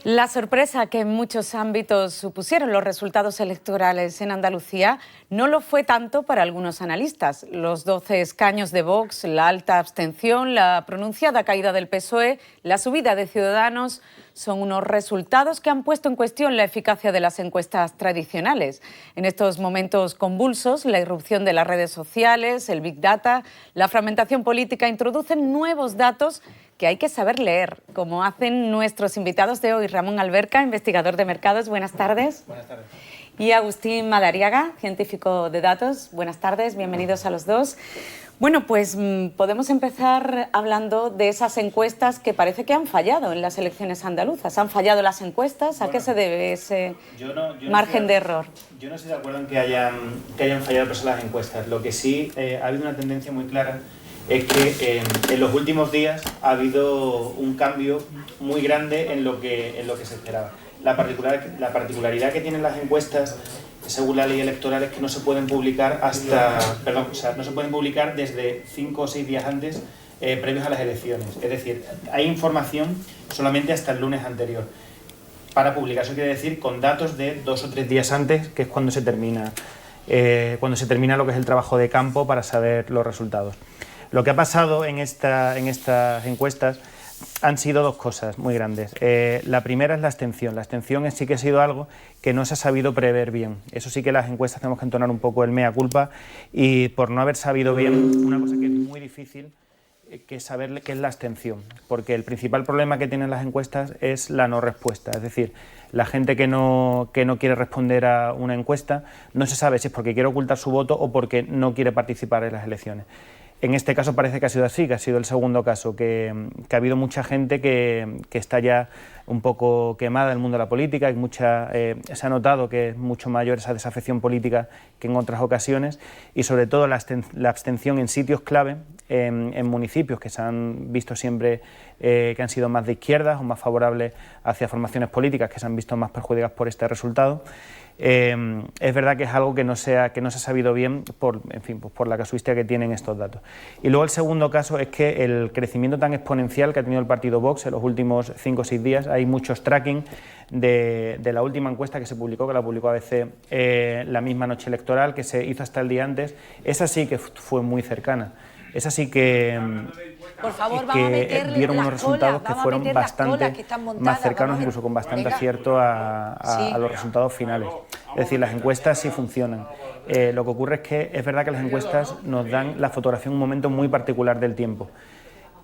La sorpresa que en muchos ámbitos supusieron los resultados electorales en Andalucía no lo fue tanto para algunos analistas. Los 12 escaños de Vox, la alta abstención, la pronunciada caída del PSOE, la subida de Ciudadanos son unos resultados que han puesto en cuestión la eficacia de las encuestas tradicionales. En estos momentos convulsos, la irrupción de las redes sociales, el Big Data, la fragmentación política introducen nuevos datos que hay que saber leer, como hacen nuestros invitados de hoy. Ramón Alberca, investigador de mercados, buenas tardes. Buenas tardes. Y Agustín Madariaga, científico de datos, buenas tardes, bienvenidos a los dos. Bueno, pues podemos empezar hablando de esas encuestas que parece que han fallado en las elecciones andaluzas. ¿Han fallado las encuestas? ¿A qué se debe ese margen de error? Yo no estoy de acuerdo en que hayan fallado por eso las encuestas. Lo que sí ha habido una tendencia muy clara es que en los últimos días ha habido un cambio muy grande en lo que se esperaba. La particularidad que tienen las encuestas, según la ley electoral, es que no se pueden publicar no se pueden publicar desde 5 o 6 días antes, previos a las elecciones. Es decir, hay información solamente hasta el lunes anterior para publicar. Eso quiere decir con datos de 2 o 3 días antes, que es cuando se termina lo que es el trabajo de campo para saber los resultados. Lo que ha pasado en estas encuestas han sido dos cosas muy grandes. La primera es la abstención. La abstención sí que ha sido algo que no se ha sabido prever bien. Eso sí que las encuestas tenemos que entonar un poco el mea culpa, y por no haber sabido bien una cosa que es muy difícil, que es saber qué es la abstención, porque el principal problema que tienen las encuestas es la no respuesta. Es decir, la gente que no quiere responder a una encuesta no se sabe si es porque quiere ocultar su voto o porque no quiere participar en las elecciones. En este caso parece que ha sido así, que ha sido el segundo caso, que ha habido mucha gente que está ya un poco quemada en el mundo de la política, se ha notado que es mucho mayor esa desafección política que en otras ocasiones, y sobre todo la abstención en sitios clave, en municipios que se han visto siempre que han sido más de izquierdas o más favorables hacia formaciones políticas que se han visto más perjudicadas por este resultado. Es verdad que es algo que no se ha sabido bien por la casuística que tienen estos datos. Y luego el segundo caso es que el crecimiento tan exponencial que ha tenido el partido Vox en los últimos 5 o 6 días, hay muchos tracking de la última encuesta que se publicó, que la publicó ABC la misma noche electoral, que se hizo hasta el día antes. Esa sí que fue muy cercana. Esa sí que, por favor, dieron unos resultados que fueron bastante más cercanos, incluso con bastante acierto a los resultados finales. Es decir, las encuestas sí funcionan. Lo que ocurre es que es verdad que las encuestas nos dan la fotografía en un momento muy particular del tiempo.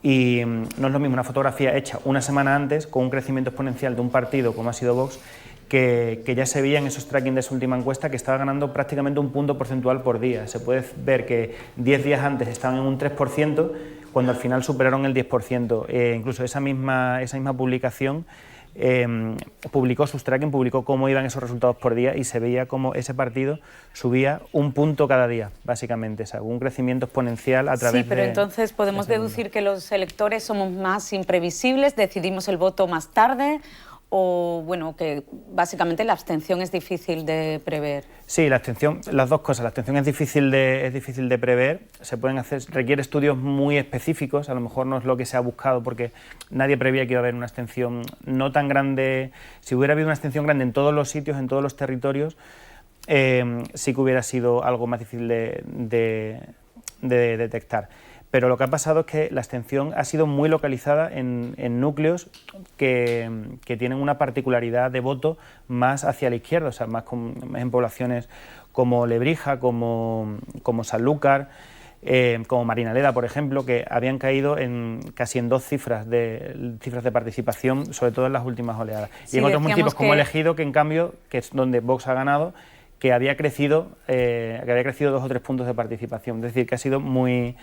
Y no es lo mismo una fotografía hecha una semana antes, con un crecimiento exponencial de un partido como ha sido Vox, que ya se veía en esos tracking de su última encuesta que estaba ganando prácticamente un punto porcentual por día. Se puede ver que 10 días antes estaban en un 3%, cuando al final superaron el 10%. Incluso esa misma publicación publicó sus tracking, publicó cómo iban esos resultados por día, y se veía cómo ese partido subía un punto cada día, básicamente, o sea, un crecimiento exponencial a través de... Sí, pero entonces podemos deducir que los electores somos más imprevisibles, decidimos el voto más tarde, o bueno, que básicamente la abstención es difícil de prever. Sí, la abstención, las dos cosas. La abstención es difícil de prever, requiere estudios muy específicos, a lo mejor no es lo que se ha buscado, porque nadie prevía que iba a haber una abstención no tan grande. Si hubiera habido una abstención grande en todos los sitios, en todos los territorios, sí que hubiera sido algo más difícil de detectar. Pero lo que ha pasado es que la abstención ha sido muy localizada en núcleos que tienen una particularidad de voto más hacia la izquierda, o sea, más en poblaciones como Lebrija, como Sanlúcar, como Marinaleda, por ejemplo, que habían caído casi en 2 cifras de participación, sobre todo en las últimas oleadas. Sí, y en otros municipios como Ejido, que en cambio, que es donde Vox ha ganado, que había crecido 2 o 3 puntos de participación, es decir, que ha sido muy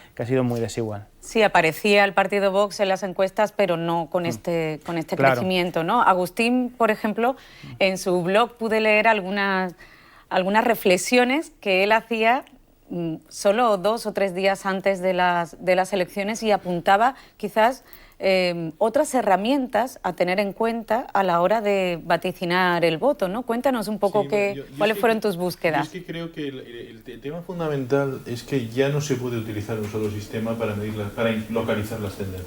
desigual. Sí, aparecía el partido Vox en las encuestas, pero no con este Claro. crecimiento, ¿no? Agustín, por ejemplo, en su blog pude leer algunas reflexiones que él hacía solo 2 o 3 días antes de las elecciones, y apuntaba quizás otras herramientas a tener en cuenta a la hora de vaticinar el voto, ¿no? Cuéntanos un poco cuáles fueron tus búsquedas. Yo es que creo que el tema fundamental es que ya no se puede utilizar un solo sistema para localizar las tendencias.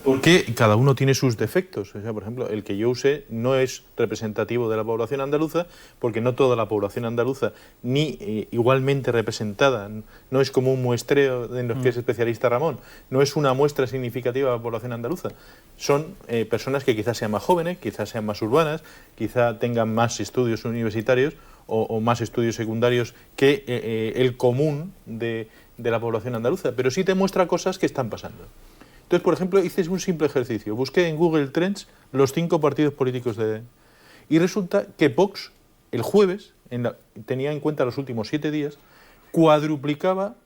Porque cada uno tiene sus defectos. O sea, por ejemplo, el que yo usé no es representativo de la población andaluza, porque no toda la población andaluza, ni igualmente representada, no es como un muestreo en los que es especialista Ramón, no es una muestra significativa de la población andaluza. Son personas que quizás sean más jóvenes, quizás sean más urbanas, quizás tengan más estudios universitarios o más estudios secundarios que el común de la población andaluza, pero sí te muestra cosas que están pasando. Entonces, por ejemplo, hice un simple ejercicio. Busqué en Google Trends los 5 partidos políticos y resulta que Vox, el jueves, tenía en cuenta los últimos 7 días, cuadruplicaba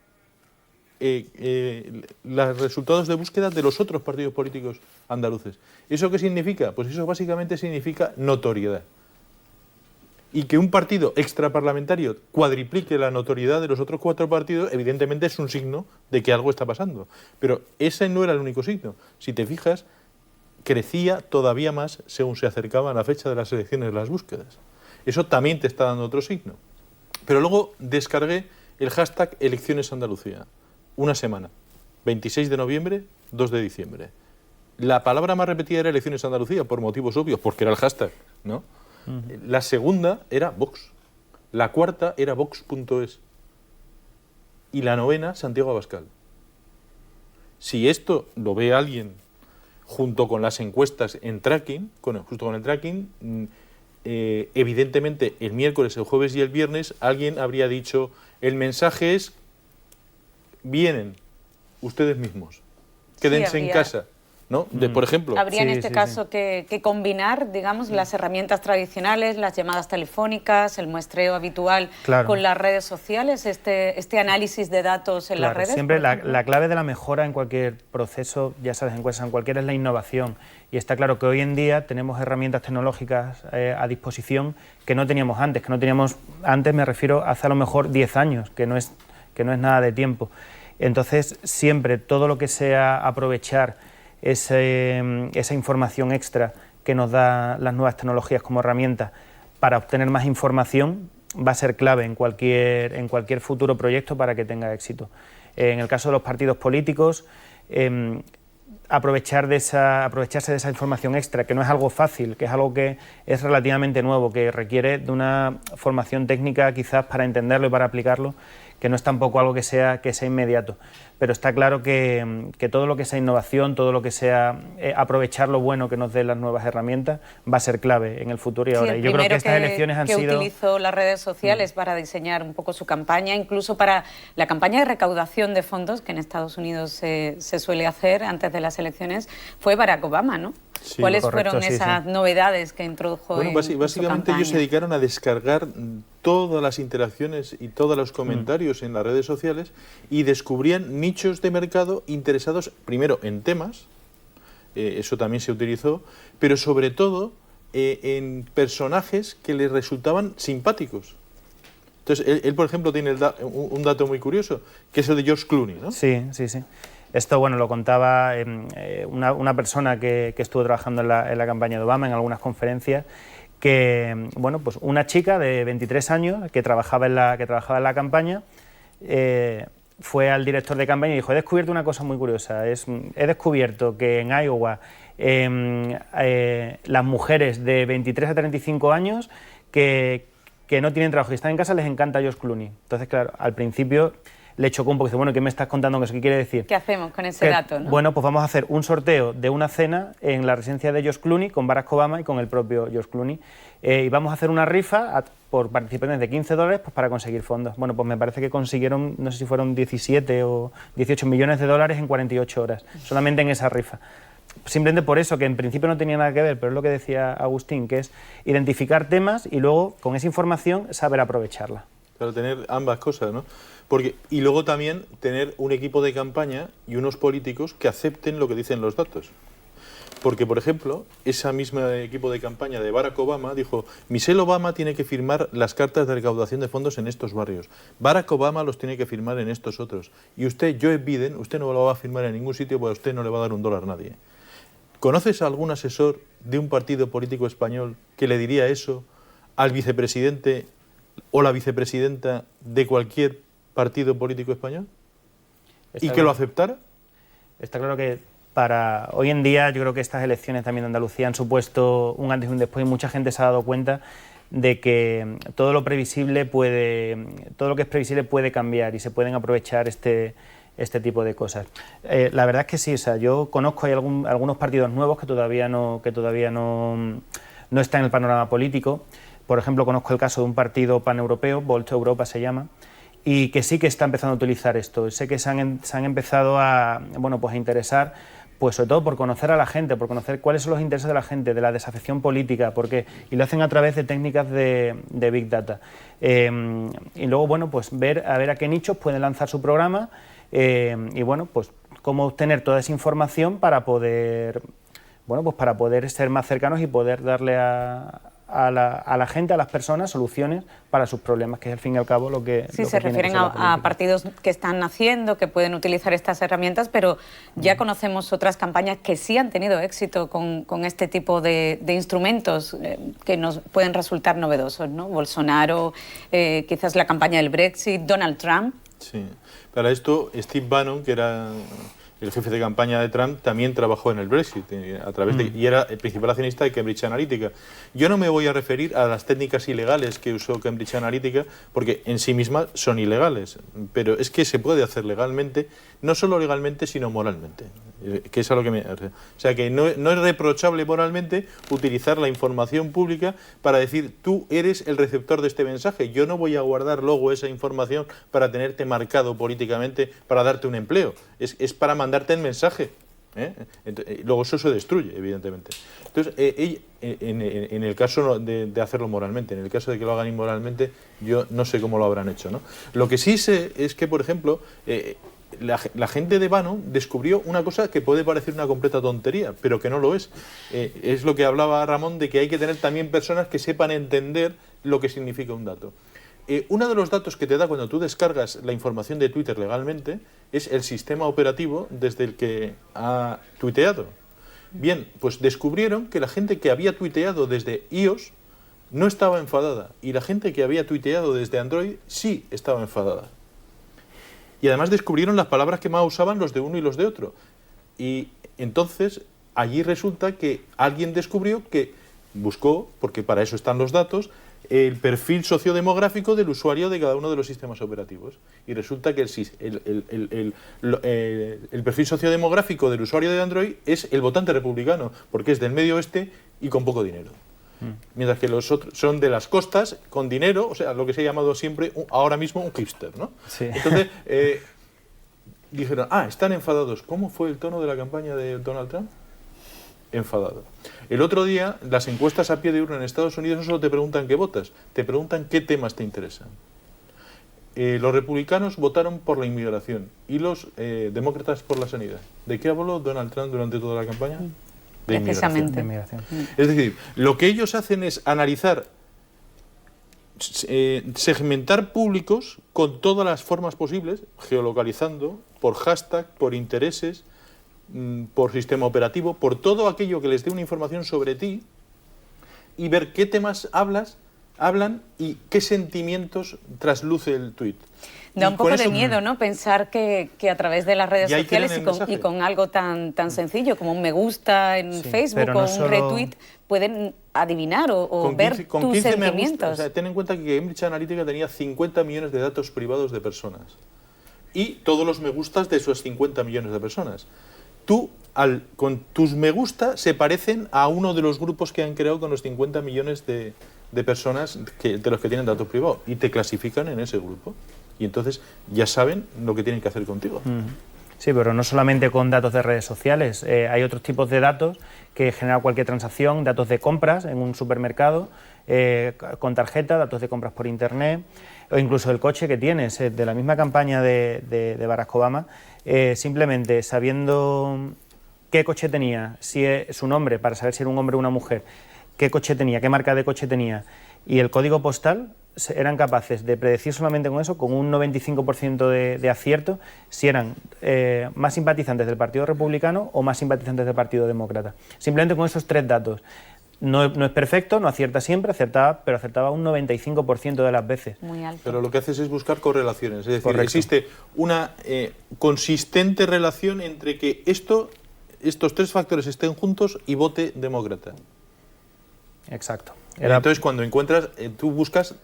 los resultados de búsqueda de los otros partidos políticos andaluces. ¿Eso qué significa? Pues eso básicamente significa notoriedad. Y que un partido extraparlamentario cuadriplique la notoriedad de los otros 4 partidos, evidentemente es un signo de que algo está pasando. Pero ese no era el único signo. Si te fijas, crecía todavía más según se acercaba a la fecha de las elecciones de las búsquedas. Eso también te está dando otro signo. Pero luego descargué el hashtag Elecciones Andalucía. Una semana. 26 de noviembre, 2 de diciembre. La palabra más repetida era Elecciones Andalucía, por motivos obvios, porque era el hashtag, ¿no? La segunda era Vox, la cuarta era Vox.es y la novena Santiago Abascal. Si esto lo ve alguien junto con las encuestas en tracking, justo con el tracking, evidentemente el miércoles, el jueves y el viernes alguien habría dicho, el mensaje es, vienen ustedes mismos, quédense en casa. ¿No? Por ejemplo. Habría en este caso que combinar, digamos, las herramientas tradicionales, las llamadas telefónicas, el muestreo habitual con las redes sociales, este análisis de datos en las redes. Siempre la clave de la mejora en cualquier proceso, ya sabes, encuestas en cualquiera, es la innovación. Y está claro que hoy en día tenemos herramientas tecnológicas a disposición que no teníamos antes. Antes me refiero hace a lo mejor 10 años, que no es nada de tiempo. Entonces, siempre todo lo que sea aprovechar esa información extra que nos da las nuevas tecnologías como herramienta para obtener más información va a ser clave en cualquier futuro proyecto para que tenga éxito. En el caso de los partidos políticos, aprovecharse de esa información extra, que no es algo fácil, que es algo que es relativamente nuevo, que requiere de una formación técnica quizás para entenderlo y para aplicarlo, que no es tampoco algo que sea inmediato. Pero está claro que todo lo que sea innovación, todo lo que sea aprovechar lo bueno que nos den las nuevas herramientas, va a ser clave en el futuro y ahora. Y yo creo que estas elecciones han sido... utilizó las redes sociales para diseñar un poco su campaña, incluso para la campaña de recaudación de fondos, que en Estados Unidos se suele hacer antes de las elecciones, fue Barack Obama, ¿no? Sí, ¿Cuáles fueron esas novedades que introdujo básicamente ellos se dedicaron a descargar todas las interacciones y todos los comentarios en las redes sociales y descubrían nichos de mercado interesados primero en temas, eso también se utilizó, pero sobre todo en personajes que les resultaban simpáticos. Entonces, él por ejemplo, tiene un dato muy curioso, que es el de George Clooney, ¿no? Sí. Esto, bueno, lo contaba una persona que estuvo trabajando en la campaña de Obama en algunas conferencias, que, bueno, pues una chica de 23 años que trabajaba en la campaña fue al director de campaña y dijo: he descubierto una cosa muy curiosa, he descubierto que en Iowa las mujeres de 23 a 35 años que no tienen trabajo y están en casa les encanta George Clooney. Entonces, claro, al principio le chocó un poco, dice, bueno, ¿qué me estás contando? ¿Qué quiere decir? ¿Qué hacemos con ese dato, no? Bueno, pues vamos a hacer un sorteo de una cena en la residencia de George Clooney con Barack Obama y con el propio George Clooney. Y vamos a hacer una rifa por participantes de $15 pues, para conseguir fondos. Bueno, pues me parece que consiguieron, no sé si fueron 17 o 18 millones de dólares en 48 horas, solamente en esa rifa. Simplemente por eso, que en principio no tenía nada que ver, pero es lo que decía Agustín, que es identificar temas y luego, con esa información, saber aprovecharla. Claro, tener ambas cosas, ¿no? Y luego también tener un equipo de campaña y unos políticos que acepten lo que dicen los datos. Porque, por ejemplo, ese mismo equipo de campaña de Barack Obama dijo: Michelle Obama tiene que firmar las cartas de recaudación de fondos en estos barrios. Barack Obama los tiene que firmar en estos otros. Y usted, Joe Biden, usted no lo va a firmar en ningún sitio porque a usted no le va a dar $1 a nadie. ¿Conoces a algún asesor de un partido político español que le diría eso al vicepresidente o la vicepresidenta de cualquier partido político español? ¿Y que lo aceptara? Está claro que para... Hoy en día yo creo que estas elecciones también de Andalucía han supuesto un antes y un después, y mucha gente se ha dado cuenta de que todo lo que es previsible puede cambiar y se pueden aprovechar este tipo de cosas. La verdad es que sí, o sea, yo conozco algunos partidos nuevos que todavía no están en el panorama político. Por ejemplo, conozco el caso de un partido paneuropeo, Volt Europa se llama, y que sí que está empezando a utilizar esto. Sé que se han empezado a interesar, pues sobre todo por conocer a la gente, por conocer cuáles son los intereses de la gente, de la desafección política, y lo hacen a través de técnicas de Big Data. Y luego, bueno, pues ver a qué nichos pueden lanzar su programa y, bueno, pues cómo obtener toda esa información para poder, bueno, pues para poder ser más cercanos y poder darle a la gente, a las personas, soluciones para sus problemas, que es al fin y al cabo lo que... Sí, lo que se tiene refieren que ser la política. a partidos que están naciendo, que pueden utilizar estas herramientas, pero ya conocemos otras campañas que sí han tenido éxito con este tipo de instrumentos que nos pueden resultar novedosos, ¿no? Bolsonaro, quizás la campaña del Brexit, Donald Trump. Sí, para esto Steve Bannon, que era el jefe de campaña de Trump, también trabajó en el Brexit y era el principal accionista de Cambridge Analytica. Yo no me voy a referir a las técnicas ilegales que usó Cambridge Analytica, porque en sí mismas son ilegales, pero es que se puede hacer legalmente, no solo legalmente, sino moralmente, que es a lo que o sea, que no es reprochable moralmente utilizar la información pública para decir, tú eres el receptor de este mensaje, yo no voy a guardar luego esa información para tenerte marcado políticamente para darte un empleo, es para mandarte el mensaje. Luego eso se destruye, evidentemente. Entonces, en el caso de hacerlo moralmente, en el caso de que lo hagan inmoralmente, yo no sé cómo lo habrán hecho, ¿no? Lo que sí sé es que, por ejemplo, la gente de Bannon descubrió una cosa que puede parecer una completa tontería, pero que no lo es. Es lo que hablaba Ramón, de que hay que tener también personas que sepan entender lo que significa un dato. Uno de los datos que te da cuando tú descargas la información de Twitter legalmente es el sistema operativo desde el que ha tuiteado. Bien, pues descubrieron que la gente que había tuiteado desde iOS no estaba enfadada y la gente que había tuiteado desde Android sí estaba enfadada. Y además descubrieron las palabras que más usaban los de uno y los de otro. Y entonces allí resulta que alguien descubrió que buscó, porque para eso están los datos, el perfil sociodemográfico del usuario de cada uno de los sistemas operativos. Y resulta que el perfil sociodemográfico del usuario de Android es el votante republicano, porque es del medio oeste y con poco dinero. Mientras que los otros son de las costas, con dinero, o sea, lo que se ha llamado siempre, ahora mismo, un hipster, ¿no? Sí. Entonces, dijeron, están enfadados. ¿Cómo fue el tono de la campaña de Donald Trump? Enfadado. El otro día, las encuestas a pie de urna en Estados Unidos no solo te preguntan qué votas, te preguntan qué temas te interesan. Los republicanos votaron por la inmigración y los demócratas por la sanidad. ¿De qué habló Donald Trump durante toda la campaña? De inmigración. Precisamente. Es decir, lo que ellos hacen es analizar, segmentar públicos con todas las formas posibles, geolocalizando, por hashtag, por intereses, por sistema operativo, por todo aquello que les dé una información sobre ti y ver qué temas hablan y qué sentimientos trasluce el tuit. Da un poco de miedo, ¿no? Pensar que a través de las redes sociales y con algo tan sencillo como un me gusta en Facebook o un retweet pueden adivinar o ver tus sentimientos. O sea, ten en cuenta que Cambridge Analytica tenía 50 millones de datos privados de personas y todos los me gustas de esos 50 millones de personas. Tú, con tus me gusta, se parecen a uno de los grupos que han creado con los 50 millones de personas de los que tienen datos privados y te clasifican en ese grupo. Y entonces ya saben lo que tienen que hacer contigo. Sí, pero no solamente con datos de redes sociales. Hay otros tipos de datos que generan cualquier transacción, datos de compras en un supermercado, con tarjeta, datos de compras por internet, o incluso el coche que tienes, de la misma campaña de Barack Obama, simplemente sabiendo qué coche tenía, su nombre, para saber si era un hombre o una mujer, qué coche tenía, qué marca de coche tenía, y el código postal, eran capaces de predecir solamente con eso, con un 95% de acierto, si eran más simpatizantes del Partido Republicano o más simpatizantes del Partido Demócrata. Simplemente con esos tres datos. No es perfecto, no acierta siempre, pero acertaba un 95% de las veces. Muy alto. Pero lo que haces es buscar correlaciones, es decir, Correcto. Existe una consistente relación entre que esto estos tres factores estén juntos y vote demócrata. Exacto. Entonces, cuando encuentras, tú buscas,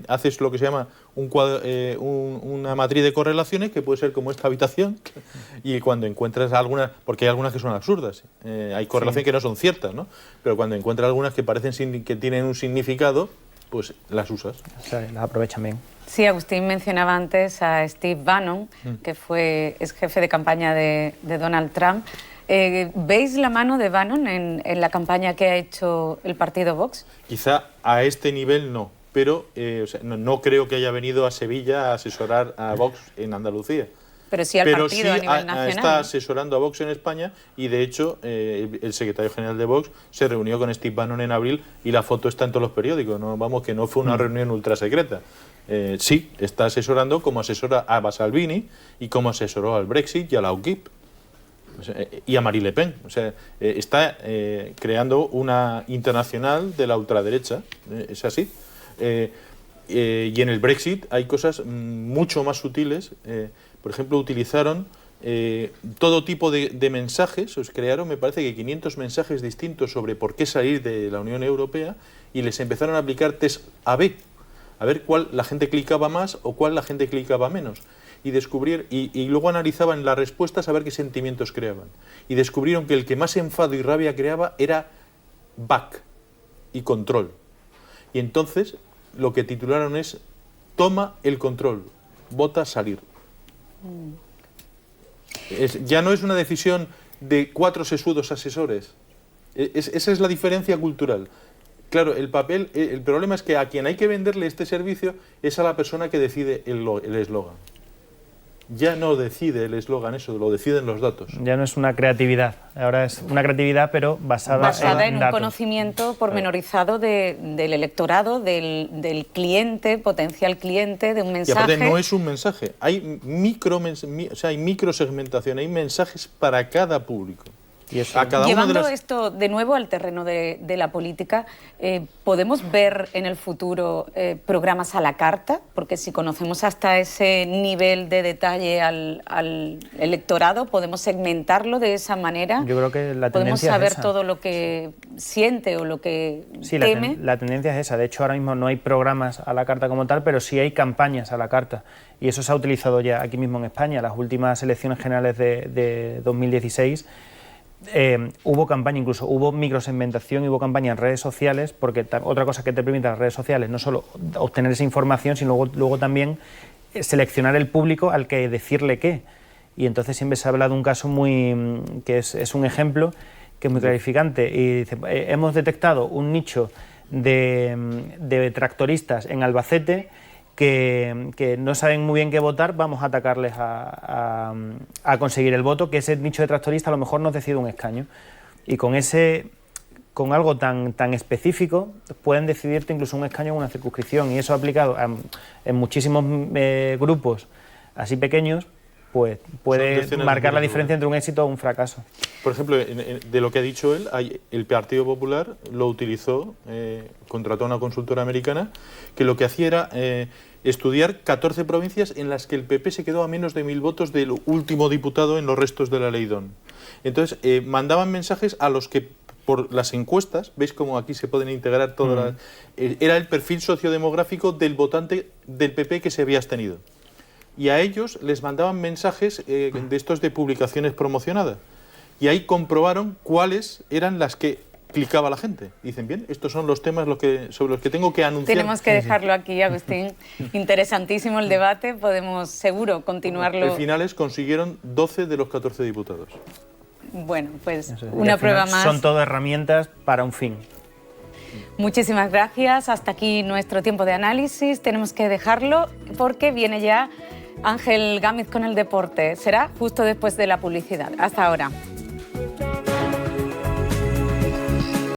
haces lo que se llama una matriz de correlaciones, que puede ser como esta habitación, y cuando encuentras algunas, porque hay algunas que son absurdas, hay correlaciones que no son ciertas, ¿no? Pero cuando encuentras algunas que parecen que tienen un significado, pues las usas. O sea, las aprovechan bien. Sí, Agustín mencionaba antes a Steve Bannon, que es jefe de campaña de Donald Trump. ¿Veis la mano de Bannon en la campaña que ha hecho el partido Vox? Quizá a este nivel no, pero no creo que haya venido a Sevilla a asesorar a Vox en Andalucía. Pero sí al partido a nivel nacional. Está asesorando a Vox en España y, de hecho, el secretario general de Vox se reunió con Steve Bannon en abril y la foto está en todos los periódicos. No, vamos, que no fue una reunión ultra secreta. Sí, está asesorando como asesora a Salvini y como asesoró al Brexit y a la UKIP. Y a Marine Le Pen. O sea, está creando una internacional de la ultraderecha. Es así. Y en el Brexit hay cosas mucho más sutiles. Por ejemplo, utilizaron todo tipo de mensajes, crearon, me parece que 500 mensajes distintos sobre por qué salir de la Unión Europea, y les empezaron a aplicar test AB, a ver cuál la gente clicaba más o cuál la gente clicaba menos. Y luego analizaban las respuestas a ver qué sentimientos creaban. Y descubrieron que el que más enfado y rabia creaba era back y control. Y entonces lo que titularon es toma el control, vota salir. Ya no es una decisión de 4 sesudos asesores. Esa es la diferencia cultural. Claro, el problema es que a quien hay que venderle este servicio es a la persona que decide el eslogan. Ya no decide el eslogan eso, lo deciden los datos. Ya no es una creatividad, ahora es una creatividad pero basada en un datos. Conocimiento pormenorizado del electorado, del cliente, potencial cliente, de un mensaje. Y aparte no es un mensaje, hay microsegmentación, hay mensajes para cada público. Y eso, a cada Llevando esto de nuevo al terreno de la política, ¿podemos ver en el futuro programas a la carta? Porque si conocemos hasta ese nivel de detalle al electorado, ¿podemos segmentarlo de esa manera? Yo creo que la tendencia ¿Podemos saber es esa. todo lo que siente o lo que sí, teme? La tendencia es esa. De hecho, ahora mismo no hay programas a la carta como tal, pero sí hay campañas a la carta. Y eso se ha utilizado ya aquí mismo en España. Las últimas elecciones generales de 2016... hubo campaña, incluso hubo microsegmentación y hubo campaña en redes sociales, porque otra cosa que te permiten las redes sociales no solo obtener esa información, sino luego también seleccionar el público al que decirle qué. Y entonces siempre se habla de un caso que es un ejemplo que es muy clarificante. Y dice, hemos detectado un nicho de tractoristas en Albacete que no saben muy bien qué votar, vamos a atacarles a conseguir el voto, que ese nicho de tractoristas a lo mejor nos decide un escaño. Y con algo tan específico pueden decidirte incluso un escaño en una circunscripción, y eso aplicado en muchísimos grupos así pequeños, pues puede marcar la diferencia entre un éxito o un fracaso. Por ejemplo, de lo que ha dicho él, el Partido Popular lo utilizó, contrató a una consultora americana que lo que hacía era estudiar 14 provincias en las que el PP se quedó a menos de 1000 votos del último diputado en los restos de la ley DON. Entonces, mandaban mensajes a los que, por las encuestas, veis cómo aquí se pueden integrar todas era el perfil sociodemográfico del votante del PP que se había abstenido. Y a ellos les mandaban mensajes de estos de publicaciones promocionadas. Y ahí comprobaron cuáles eran las que clicaba la gente. Dicen, bien, estos son los temas sobre los que tengo que anunciar. Tenemos que dejarlo aquí, Agustín. Interesantísimo el debate, podemos seguro continuarlo. En finales consiguieron 12 de los 14 diputados. Bueno, pues una prueba más. Son todas herramientas para un fin. Muchísimas gracias. Hasta aquí nuestro tiempo de análisis. Tenemos que dejarlo porque viene ya Ángel Gámez con el deporte. Será justo después de la publicidad. Hasta ahora.